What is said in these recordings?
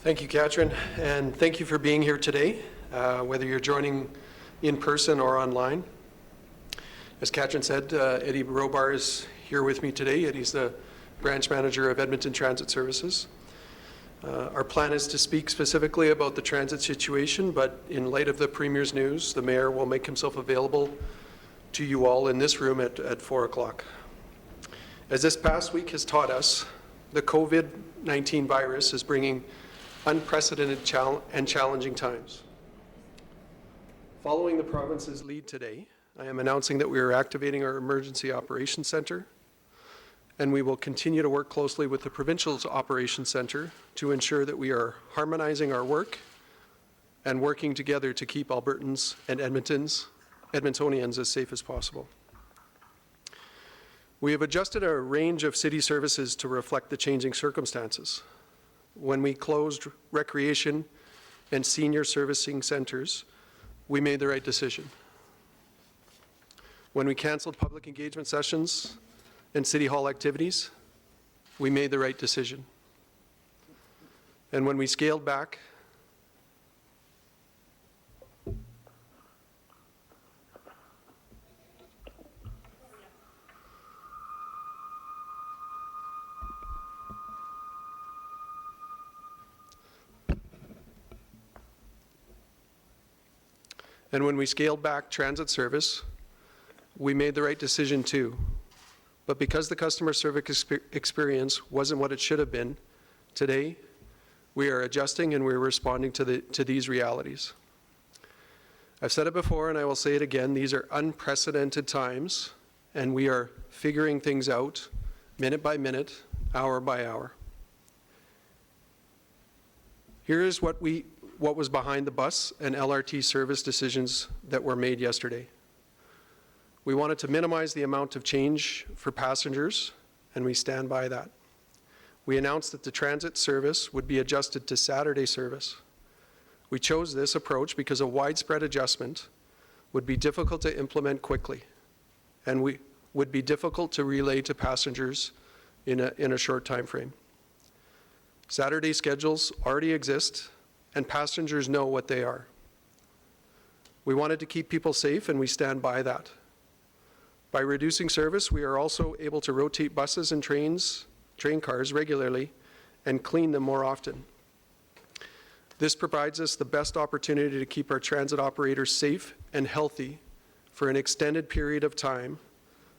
Thank you, Katrin, and thank you for being here today, whether you're joining in person or online. As Katrin said, Eddie Robar is here with me today. Eddie's the branch manager of Edmonton Transit Services. Our plan is to speak specifically about the transit situation, but in light of the Premier's news, the Mayor will make himself available to you all in this room at 4 o'clock. As this past week has taught us, the COVID-19 virus is bringing unprecedented and challenging times. Following the province's lead today, I am announcing that we are activating our Emergency Operations Centre, and we will continue to work closely with the Provincial's Operations Centre to ensure that we are harmonizing our work and working together to keep Albertans and Edmontonians as safe as possible. We have adjusted a range of city services to reflect the changing circumstances. When we closed recreation and senior servicing centres, we made the right decision. When we cancelled public engagement sessions and City Hall activities, we made the right decision. And when we scaled back transit service, we made the right decision too. But because the customer service experience wasn't what it should have been, today we are adjusting and we're responding to these realities. I've said it before and I will say it again, these are unprecedented times and we are figuring things out minute by minute, hour by hour. Here is what was behind the bus and LRT service decisions that were made yesterday. We wanted to minimize the amount of change for passengers, and we stand by that. We announced that the transit service would be adjusted to Saturday service. We chose this approach because a widespread adjustment would be difficult to implement quickly, and would be difficult to relay to passengers in a short time frame. Saturday schedules already exist, and passengers know what they are. We wanted to keep people safe, and we stand by that. By reducing service, we are also able to rotate buses and train cars regularly and clean them more often. This provides us the best opportunity to keep our transit operators safe and healthy for an extended period of time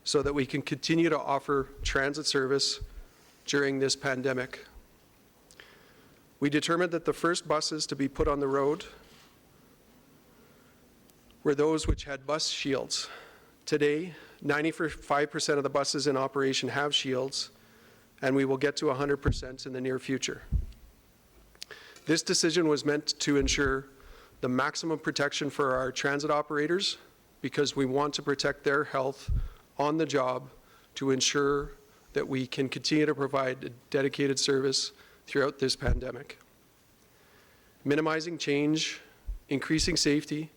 so that we can continue to offer transit service during this pandemic. We determined that the first buses to be put on the road were those which had bus shields. Today, 95% of the buses in operation have shields, and we will get to 100% in the near future. This decision was meant to ensure the maximum protection for our transit operators because we want to protect their health on the job to ensure that we can continue to provide a dedicated service throughout this pandemic. Minimizing change, increasing safety,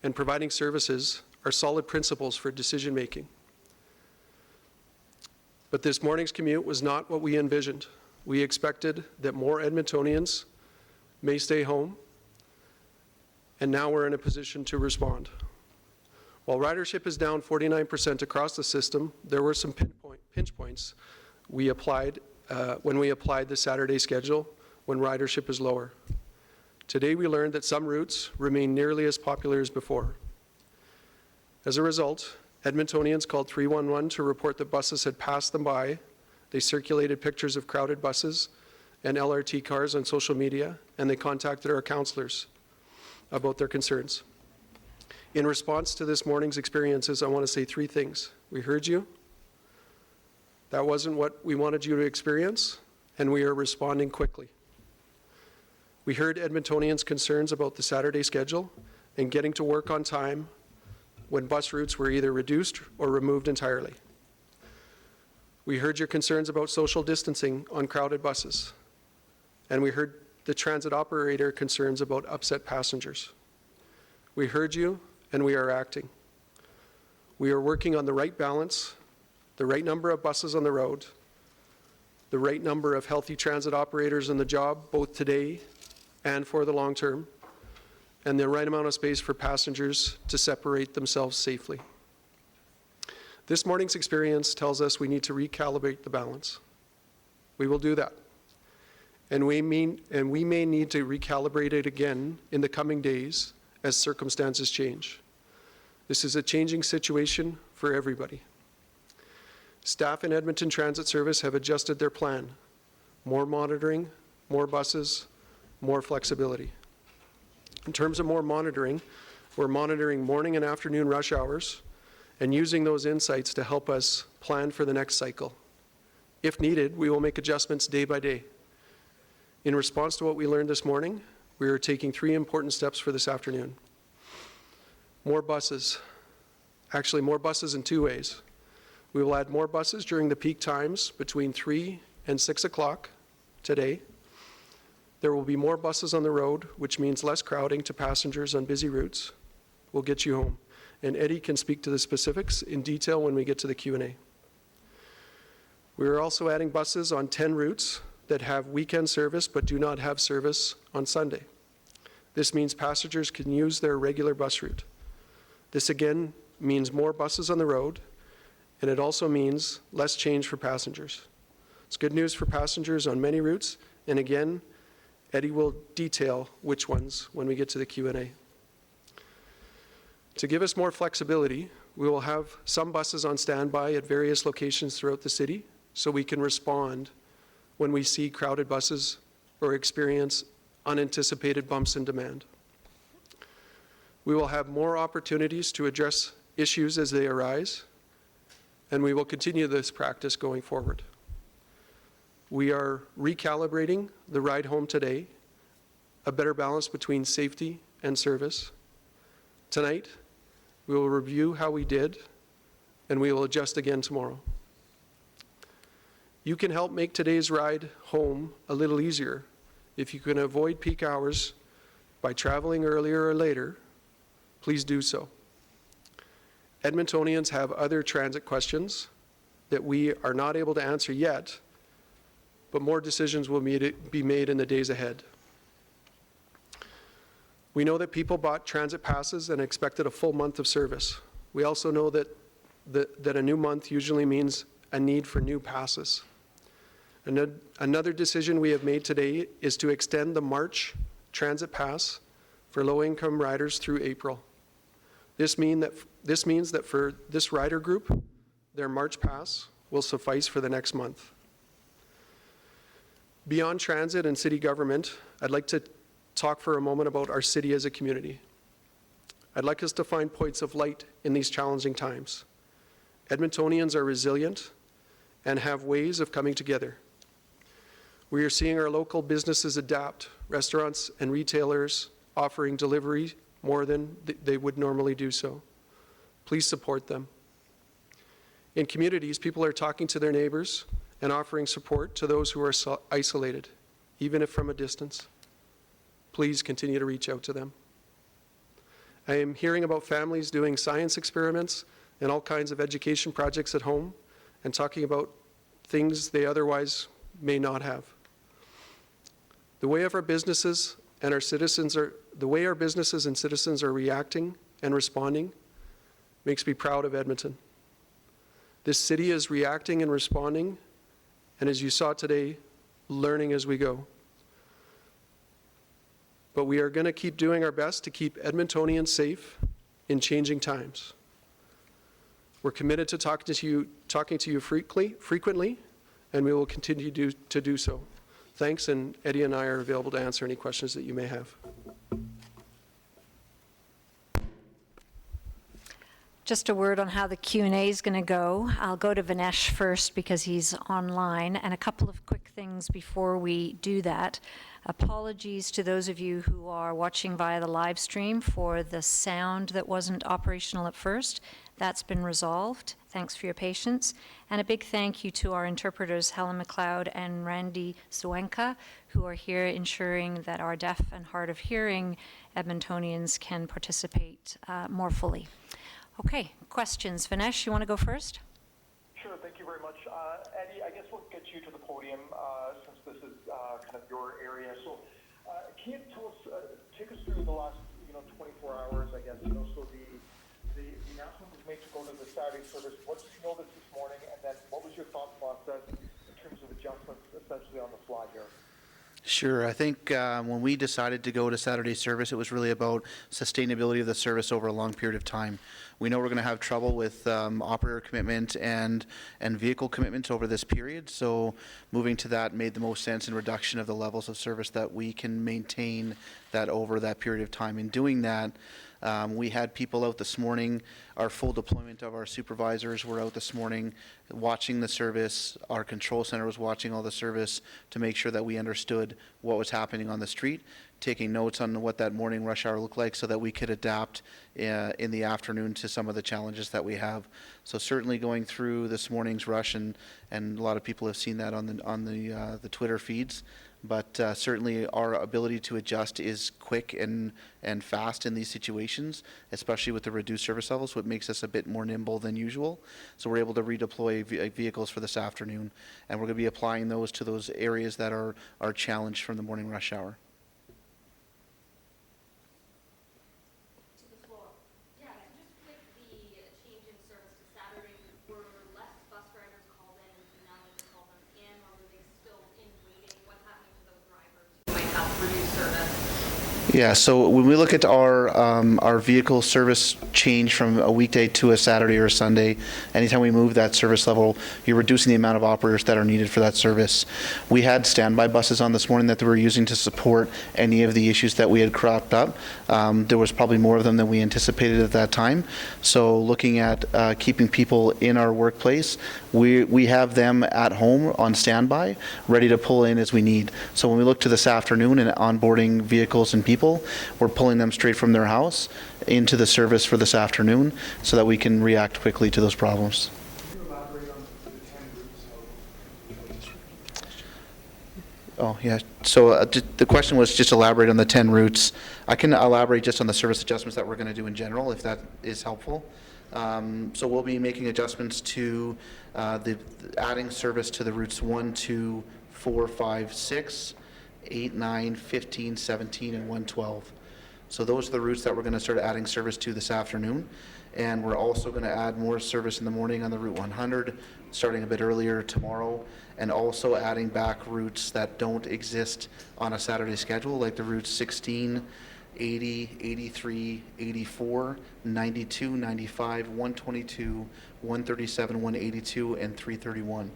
and providing services are solid principles for decision making. But this morning's commute was not what we envisioned. We expected that more Edmontonians may stay home, and now we're in a position to respond. While ridership is down 49% across the system, there were some pinch points we applied when we applied the Saturday schedule when ridership is lower. Today we learned that some routes remain nearly as popular as before. As a result, Edmontonians called 311 to report that buses had passed them by. They circulated pictures of crowded buses and LRT cars on social media, and they contacted our councillors about their concerns. In response to this morning's experiences, I want to say three things. We heard you. That wasn't what we wanted you to experience, and we are responding quickly. We heard Edmontonians' concerns about the Saturday schedule and getting to work on time when bus routes were either reduced or removed entirely. We heard your concerns about social distancing on crowded buses, and we heard the transit operator concerns about upset passengers. We heard you, and we are acting. We are working on the right balance, the right number of buses on the road, the right number of healthy transit operators on the job, both today and for the long term, and the right amount of space for passengers to separate themselves safely. This morning's experience tells us we need to recalibrate the balance. We will do that. And we may need to recalibrate it again in the coming days as circumstances change. This is a changing situation for everybody. Staff in Edmonton Transit Service have adjusted their plan. More monitoring, more buses, more flexibility. In terms of more monitoring, we're monitoring morning and afternoon rush hours and using those insights to help us plan for the next cycle. If needed, we will make adjustments day by day. In response to what we learned this morning, we are taking 3 important steps for this afternoon. More buses. Actually, more buses in 2 ways. We will add more buses during the peak times between 3 and 6 o'clock today. There will be more buses on the road, which means less crowding to passengers on busy routes. We'll get you home. And Eddie can speak to the specifics in detail when we get to the Q&A. We are also adding buses on 10 routes that have weekend service but do not have service on Sunday. This means passengers can use their regular bus route. This again means more buses on the road, and it also means less change for passengers. It's good news for passengers on many routes, and again, Eddie will detail which ones when we get to the Q&A. To give us more flexibility, we will have some buses on standby at various locations throughout the city so we can respond when we see crowded buses or experience unanticipated bumps in demand. We will have more opportunities to address issues as they arise, and we will continue this practice going forward. We are recalibrating the ride home today, a better balance between safety and service. Tonight, we will review how we did, and we will adjust again tomorrow. You can help make today's ride home a little easier if you can avoid peak hours by traveling earlier or later. Please do so. Edmontonians have other transit questions that we are not able to answer yet, but more decisions will be made in the days ahead. We know that people bought transit passes and expected a full month of service. We also know that a new month usually means a need for new passes. Another decision we have made today is to extend the March transit pass for low-income riders through April. This means that for this rider group, their March pass will suffice for the next month. Beyond transit and city government, I'd like to talk for a moment about our city as a community. I'd like us to find points of light in these challenging times. Edmontonians are resilient and have ways of coming together. We are seeing our local businesses adapt, restaurants and retailers offering delivery more than they would normally do so. Please support them. In communities, people are talking to their neighbors and offering support to those who are isolated, even if from a distance. Please continue to reach out to them. I am hearing about families doing science experiments and all kinds of education projects at home and talking about things they otherwise may not have. The way our businesses and citizens are reacting and responding makes me proud of Edmonton. This city is reacting and responding, and as you saw today, learning as we go. But we are going to keep doing our best to keep Edmontonians safe in changing times. We're committed to talking to you frequently, and we will continue to do so. Thanks, and Eddie and I are available to answer any questions that you may have. Just a word on how the Q&A is going to go. I'll go to Vinesh first because he's online, and a couple of quick things before we do that. Apologies to those of you who are watching via the live stream for the sound that wasn't operational at first. That's been resolved. Thanks for your patience. And a big thank you to our interpreters, Helen McLeod and Randy Zwenka, who are here ensuring that our deaf and hard of hearing Edmontonians can participate more fully. Okay, questions. Vinesh, you want to go first? Sure, thank you very much. Eddie, I guess we'll get you to the podium since this is kind of your area. So can you the last, 24 hours, I guess, so the announcement was made to go to the Saturday service. What did you notice this morning, and then what was your thought process in terms of adjustments essentially on the fly here? Sure. I think when we decided to go to Saturday service, it was really about sustainability of the service over a long period of time. We know we're going to have trouble with operator commitment and vehicle commitment over this period, so moving to that made the most sense in reduction of the levels of service that we can maintain that over that period of time. In doing that, we had people out this morning. Our full deployment of our supervisors were out this morning watching the service. Our control center was watching all the service to make sure that we understood what was happening on the street, taking notes on what that morning rush hour looked like so that we could adapt in the afternoon to some of the challenges that we have. So certainly going through this morning's rush, and a lot of people have seen that on the Twitter feeds. But certainly our ability to adjust is quick and fast in these situations, especially with the reduced service levels, what makes us a bit more nimble than usual. So we're able to redeploy vehicles for this afternoon, and we're going to be applying those to those areas that are challenged from the morning rush hour. To the floor. Yeah, so just with the change in service to Saturday, were less bus drivers called in and now need to call them in, or were they still in waiting? What's happening to those drivers who might have reduced service? Yeah, so when we look at our vehicle service change from a weekday to a Saturday or a Sunday, anytime we move that service level, you're reducing the amount of operators that are needed for that service. We had standby buses on this morning that we were using to support any of the issues that we had cropped up. There was probably more of them than we anticipated at that time. So looking at keeping people in our workplace, we have them at home on standby, ready to pull in as we need. So when we look to this afternoon and onboarding vehicles and people, we're pulling them straight from their house into the service for this afternoon so that we can react quickly to those problems. Can you elaborate on the 10 routes? Oh, yeah. So the question was just elaborate on the 10 routes. I can elaborate just on the service adjustments that we're going to do in general, if that is helpful. So we'll be making adjustments to adding service to the routes 1, 2, 4, 5, 6, 8, 9, 15, 17, and 112. So those are the routes that we're going to start adding service to this afternoon. And we're also going to add more service in the morning on the Route 100, starting a bit earlier tomorrow, and also adding back routes that don't exist on a Saturday schedule, like the routes 16, 80, 83, 84, 92, 95, 122, 137, 182, and 331.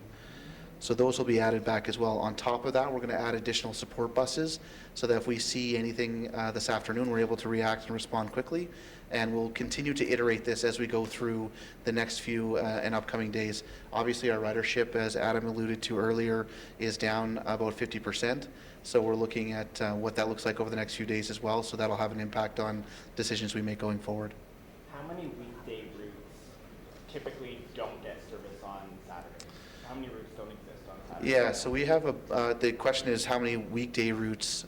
So those will be added back as well. On top of that, we're going to add additional support buses so that if we see anything this afternoon, we're able to react and respond quickly. And we'll continue to iterate this as we go through the next few and upcoming days. Obviously, our ridership, as Adam alluded to earlier, is down about 50%. So we're looking at what that looks like over the next few days as well. So that'll have an impact on decisions we make going forward. How many weekday routes typically don't get service on Saturdays? How many routes don't exist on Saturdays? Yeah, so we have the question is how many weekday routes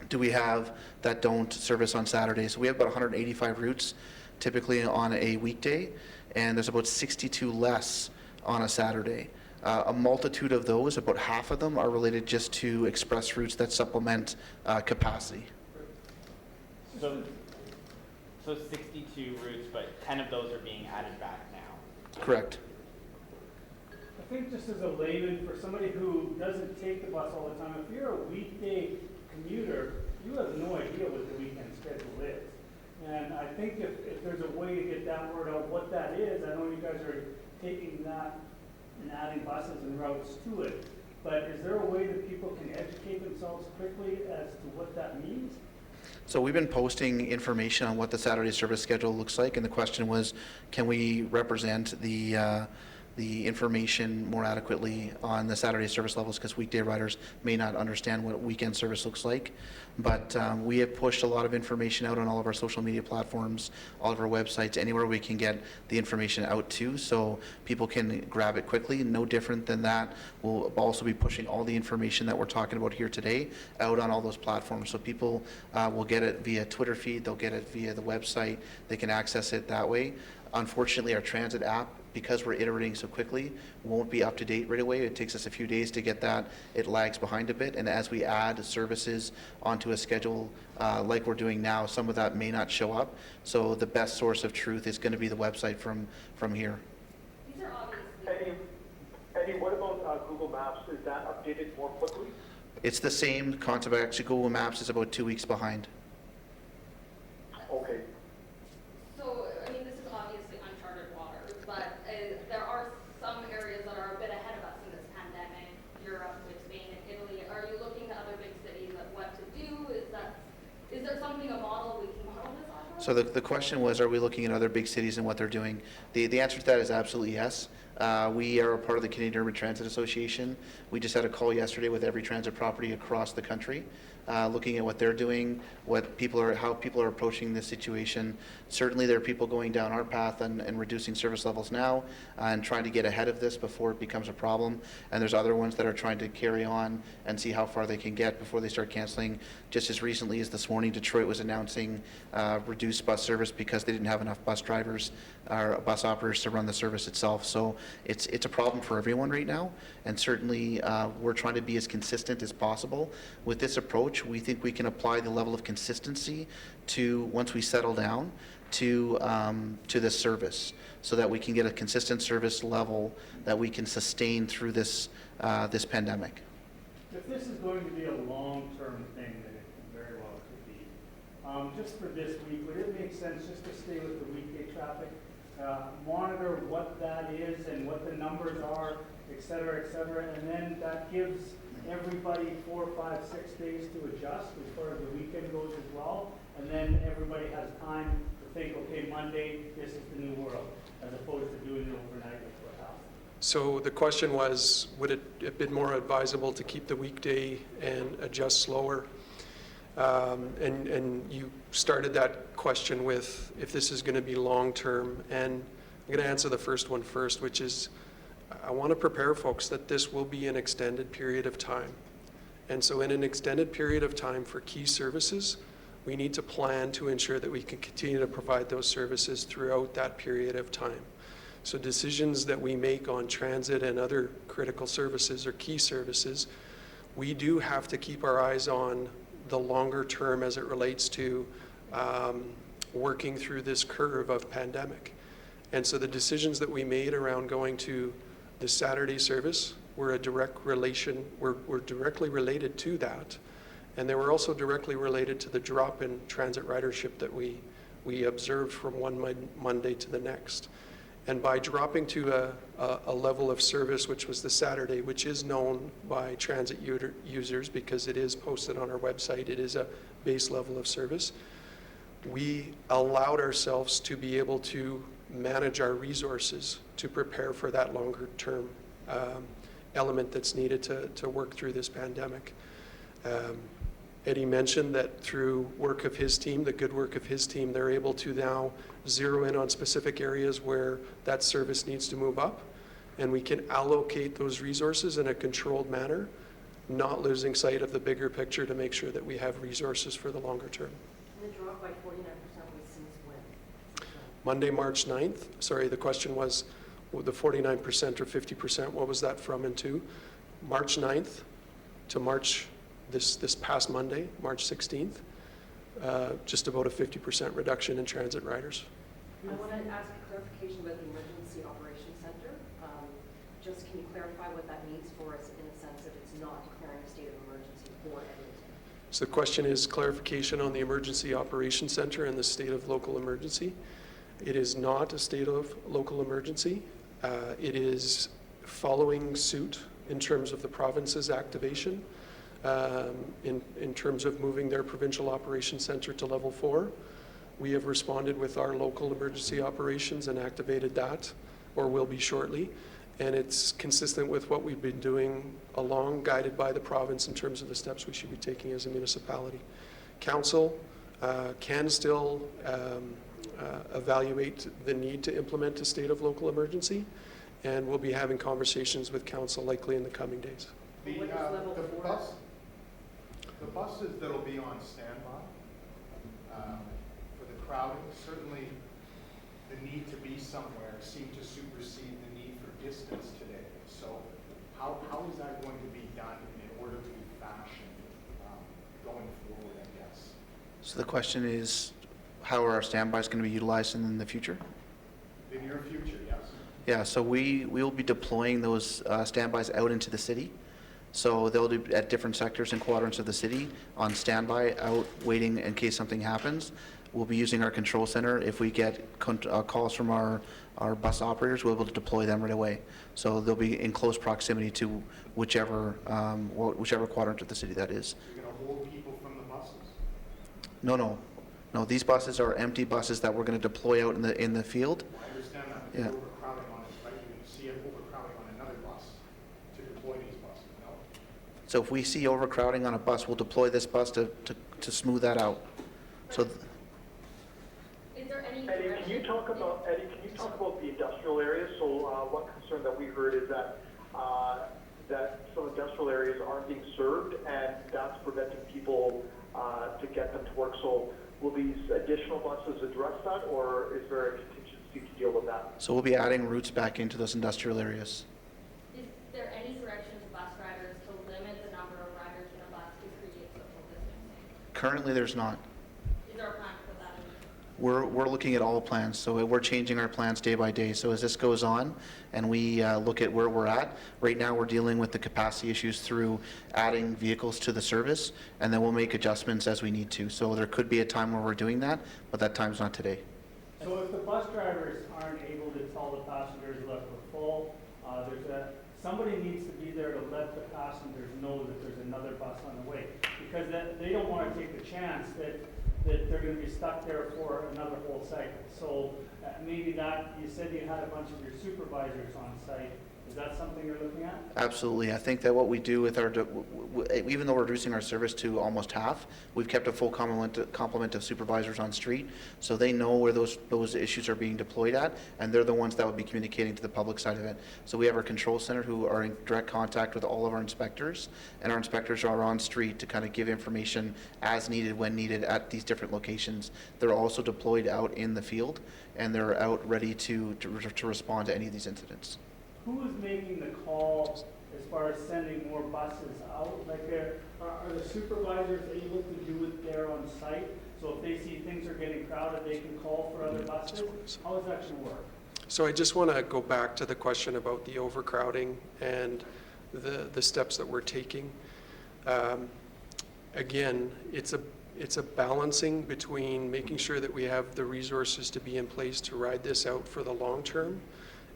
do we have that don't service on Saturdays? So we have about 185 routes typically on a weekday, and there's about 62 less on a Saturday. A multitude of those, about half of them, are related just to express routes that supplement capacity. So 62 routes, but 10 of those are being added back now. Correct. I think just as a layman, for somebody who doesn't take the bus all the time, if you're a weekday commuter, you have no idea what the weekend schedule is. And I think if there's a way to get that word out what that is, I know you guys are taking that and adding buses and routes to it, but is there a way that people can educate themselves quickly as to what that means? So we've been posting information on what the Saturday service schedule looks like, and the question was, can we represent the information more adequately on the Saturday service levels, because weekday riders may not understand what weekend service looks like. But we have pushed a lot of information out on all of our social media platforms, all of our websites, anywhere we can get the information out to, so people can grab it quickly. No different than that, we'll also be pushing all the information that we're talking about here today out on all those platforms. So people will get it via Twitter feed, they'll get it via the website, they can access it that way. Unfortunately, our transit app because we're iterating so quickly, won't be up to date right away. It takes us a few days to get that. It lags behind a bit, and as we add services onto a schedule like we're doing now, some of that may not show up. So the best source of truth is going to be the website from here. These are obviously. Eddie, what about Google Maps? Is that updated more quickly? It's the same concept. Actually, Google Maps is about 2 weeks behind. Okay. So, I mean, this is obviously uncharted waters, but there are some areas that are a bit ahead of us in this pandemic. Europe with Spain and Italy. Are you looking to other big cities at what to do? Is there something, a model we can model this off of? So the question was, are we looking at other big cities and what they're doing? The answer to that is absolutely yes. We are a part of the Canadian Urban Transit Association. We just had a call yesterday with every transit property across the country, looking at what they're doing, how people are approaching this situation. Certainly there are people going down our path and reducing service levels now and trying to get ahead of this before it becomes a problem. And there's other ones that are trying to carry on and see how far they can get before they start canceling. Just as recently as this morning, Detroit was announcing reduced bus service because they didn't have enough bus drivers or bus operators to run the service itself. So it's a problem for everyone right now, and certainly we're trying to be as consistent as possible. With this approach, we think we can apply the level of consistency to, once we settle down, to this service, so that we can get a consistent service level that we can sustain through this pandemic. If this is going to be a long-term thing, then it very well could be. Just for this week, would it make sense just to stay with the weekday traffic? Monitor what that is and what the numbers are, et cetera, and then that gives everybody 4, 5, 6 days to adjust as far as the weekend goes as well, and then everybody has time to think, okay, Monday, this is the new world, as opposed to doing it overnight like what happened. So the question was, would it have been more advisable to keep the weekday and adjust slower? And you started that question with if this is going to be long-term, and I'm going to answer the first one first, which is I want to prepare folks that this will be an extended period of time. And so in an extended period of time for key services, we need to plan to ensure that we can continue to provide those services throughout that period of time. So decisions that we make on transit and other critical services or key services, we do have to keep our eyes on the longer term as it relates to working through this curve of pandemic. And so the decisions that we made around going to the Saturday service were were directly related to that. And they were also directly related to the drop in transit ridership that we observed from one Monday to the next. And by dropping to a level of service, which was the Saturday, which is known by transit users because it is posted on our website, it is a base level of service, we allowed ourselves to be able to manage our resources to prepare for that longer term element that's needed to work through this pandemic. Eddie mentioned that through work of his team, the good work of his team, they're able to now zero in on specific areas where that service needs to move up, and we can allocate those resources in a controlled manner, not losing sight of the bigger picture to make sure that we have resources for the longer term. And the drop by 49% was since when? Monday, March 9th, sorry, the question was the 49% or 50%, what was that from and to? March 9th to March, this past Monday, March 16th, just about a 50% reduction in transit riders. I want to ask a clarification about the Emergency Operations Center. Just can you clarify what that means for us in the sense that it's not declaring a state of emergency for Edmonton? So the question is clarification on the Emergency Operations Center and the state of local emergency. It is not a state of local emergency. It is following suit in terms of the province's activation, in terms of moving their provincial operations center to level 4. We have responded with our local emergency operations and activated that, or will be shortly. And it's consistent with what we've been doing along, guided by the province in terms of the steps we should be taking as a municipality. Council can still evaluate the need to implement a state of local emergency, and we'll be having conversations with council likely in the coming days. What is level 4? The buses that'll be on standby for the crowding, certainly the need to be somewhere seemed to supersede the need for distance today. So how is that going to be done in an orderly fashion going forward, I guess? So the question is, how are our standbys going to be utilized in the future? The near future, yes. Yeah, so we will be deploying those standbys out into the city. So they'll be at different sectors and quadrants of the city on standby, out waiting in case something happens. We'll be using our control center. If we get calls from our bus operators, we'll be able to deploy them right away. So they'll be in close proximity to whichever quadrant of the city that is. You're going to hold people from the buses? No, these buses are empty buses that we're going to deploy out in the field. I understand that, but Yeah. you're overcrowding on it, right? You're going to see it overcrowding on another bus to deploy these buses, no? So if we see overcrowding on a bus, we'll deploy this bus to smooth that out. So Is there any Eddie, can you talk about the industrial areas? So one concern that we heard is that that some industrial areas aren't being served, and that's preventing people to get them to work. So will these additional buses address that, or is there a contingency to deal with that? So we'll be adding routes back into those industrial areas. Is there any direction to bus drivers to limit the number of riders in a bus to create social distancing? Currently, there's not. Is there a plan to put that in? We're looking at all plans, so we're changing our plans day by day. So as this goes on and we look at where we're at, right now we're dealing with the capacity issues through adding vehicles to the service, and then we'll make adjustments as we need to. So there could be a time where we're doing that, but that time's not today. So if the bus drivers aren't able to tell the passengers, look, we're full, somebody needs to be there to let the passengers know that there's another bus on the way. Because they don't want to take the chance that they're going to be stuck there for another whole cycle. So maybe that, you said you had a bunch of your supervisors on site. Is that something you're looking at? Absolutely. I think that what we do with our, even though we're reducing our service to almost half, we've kept a full complement of supervisors on street, so they know where those issues are being deployed at, and they're the ones that will be communicating to the public side of it. So we have our control center who are in direct contact with all of our inspectors, and our inspectors are on street to kind of give information as needed, when needed, at these different locations. They're also deployed out in the field, and they're out ready to respond to any of these incidents. Who is making the call as far as sending more buses out? Like, are the supervisors able to do it there on site? So if they see things are getting crowded, they can call for other buses? How does that actually work? So I just want to go back to the question about the overcrowding and the steps that we're taking. Again, it's a balancing between making sure that we have the resources to be in place to ride this out for the long term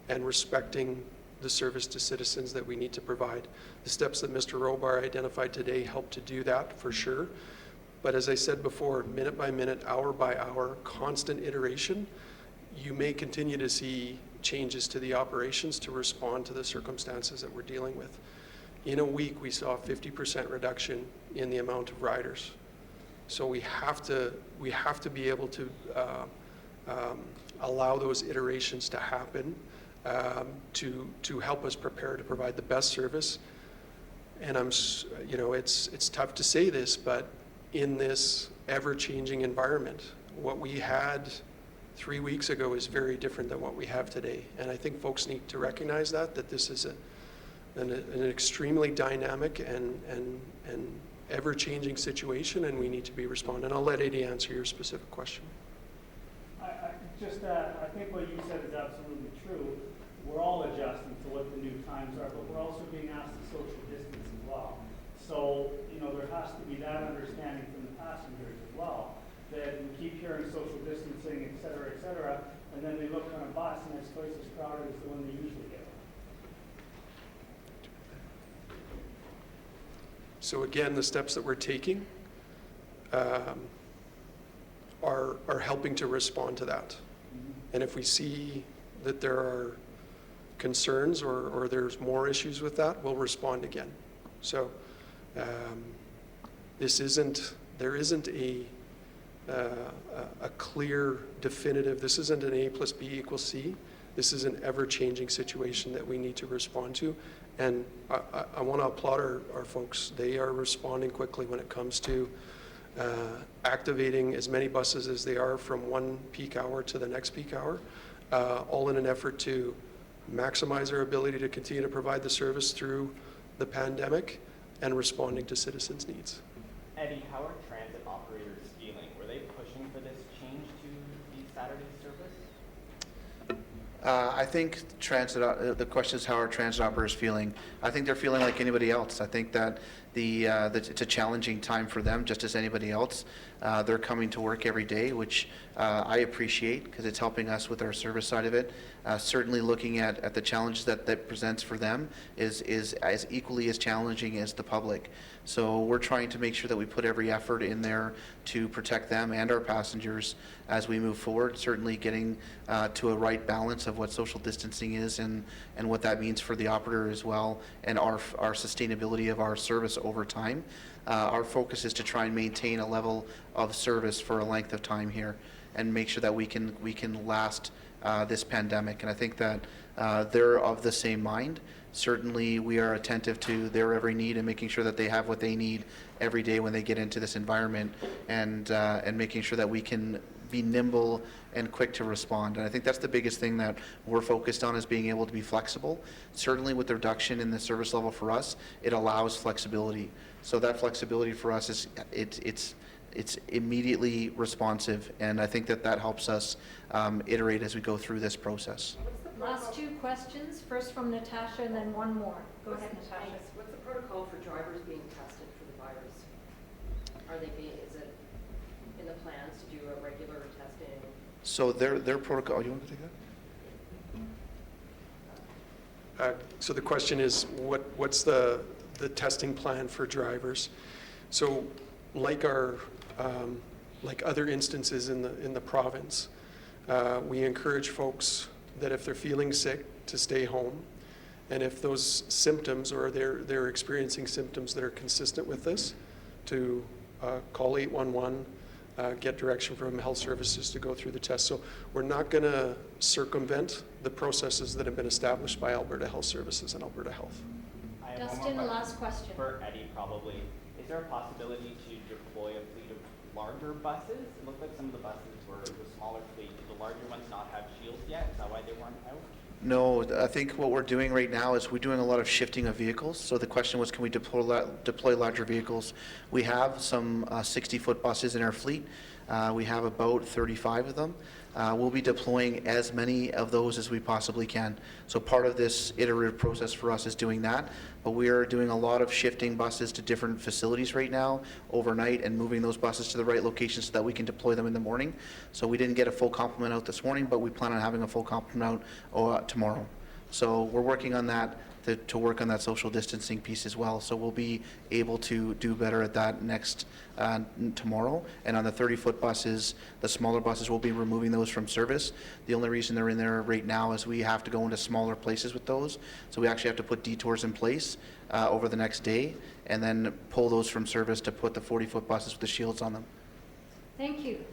and respecting the service to citizens that we need to provide. The steps that Mr. Robar identified today help to do that for sure. But as I said before, minute by minute, hour by hour, constant iteration, you may continue to see changes to the operations to respond to the circumstances that we're dealing with. In a week, we saw a 50% reduction in the amount of riders. So we have to be able to allow those iterations to happen to help us prepare to provide the best service. And it's tough to say this, but in this ever-changing environment, what we had 3 weeks ago is very different than what we have today. And I think folks need to recognize that this is an extremely dynamic and ever-changing situation, and we need to be responding. I'll let Eddie answer your specific question. I think what you said is absolutely true. We're all adjusting to what the new times are, but we're also being asked to social distance as well. So, there has to be that understanding from the passengers as well, that we keep hearing social distancing, et cetera, and then they look on a bus and it's twice as crowded as the one they usually get. So again, the steps that we're taking are helping to respond to that. And if we see that there are concerns or there's more issues with that, we'll respond again. So there isn't a clear, definitive, this isn't an A plus B equals C. This is an ever-changing situation that we need to respond to. And I want to applaud our folks. They are responding quickly when it comes to activating as many buses as they are from one peak hour to the next peak hour, all in an effort to maximize our ability to continue to provide the service through the pandemic and responding to citizens' needs. Eddie, how are transit operators feeling? Were they pushing for this change to the Saturday service? I think the question is how are transit operators feeling? I think they're feeling like anybody else. I think that it's a challenging time for them, just as anybody else. They're coming to work every day, which I appreciate because it's helping us with our service side of it. Certainly looking at the challenges that presents for them is as equally as challenging as the public. So we're trying to make sure that we put every effort in there to protect them and our passengers as we move forward, certainly getting to a right balance of what social distancing is and what that means for the operator as well, and our sustainability of our service over time. Our focus is to try and maintain a level of service for a length of time here and make sure that we can last this pandemic. And I think that they're of the same mind. Certainly we are attentive to their every need and making sure that they have what they need every day when they get into this environment, and making sure that we can be nimble and quick to respond. And I think that's the biggest thing that we're focused on, is being able to be flexible. Certainly with the reduction in the service level for us, it allows flexibility. So that flexibility for us is it's immediately responsive, and I think that helps us iterate as we go through this process. Last two questions, first from Natasha and then one more. Go ahead, Natasha. Thanks. What's the protocol for drivers being tested for the virus? Is it in the plans to do a regular testing? So their protocol, you want to take that? So the question is, what's the testing plan for drivers? So like like other instances in the province, we encourage folks that if they're feeling sick to stay home, and if those symptoms or they're experiencing symptoms that are consistent with this, to call 811, get direction from health services to go through the test. So we're not going to circumvent the processes that have been established by Alberta Health Services and Alberta Health. I have one more Dustin, last question. For Eddie, probably. Is there a possibility to deploy a fleet of larger buses? It looked like some of the buses were the smaller fleet. Do the larger ones not have shields yet? Is that why they weren't out? No, I think what we're doing right now is we're doing a lot of shifting of vehicles. So the question was, can we deploy larger vehicles? We have some 60-foot buses in our fleet. We have about 35 of them. We'll be deploying as many of those as we possibly can. So part of this iterative process for us is doing that, but we are doing a lot of shifting buses to different facilities right now overnight and moving those buses to the right locations so that we can deploy them in the morning. So we didn't get a full complement out this morning, but we plan on having a full complement out tomorrow. So we're working on that to work on that social distancing piece as well. So we'll be able to do better at that next tomorrow. And on the 30-foot buses, the smaller buses, we'll be removing those from service. The only reason they're in there right now is we have to go into smaller places with those. So we actually have to put detours in place over the next day and then pull those from service to put the 40-foot buses with the shields on them. Thank you.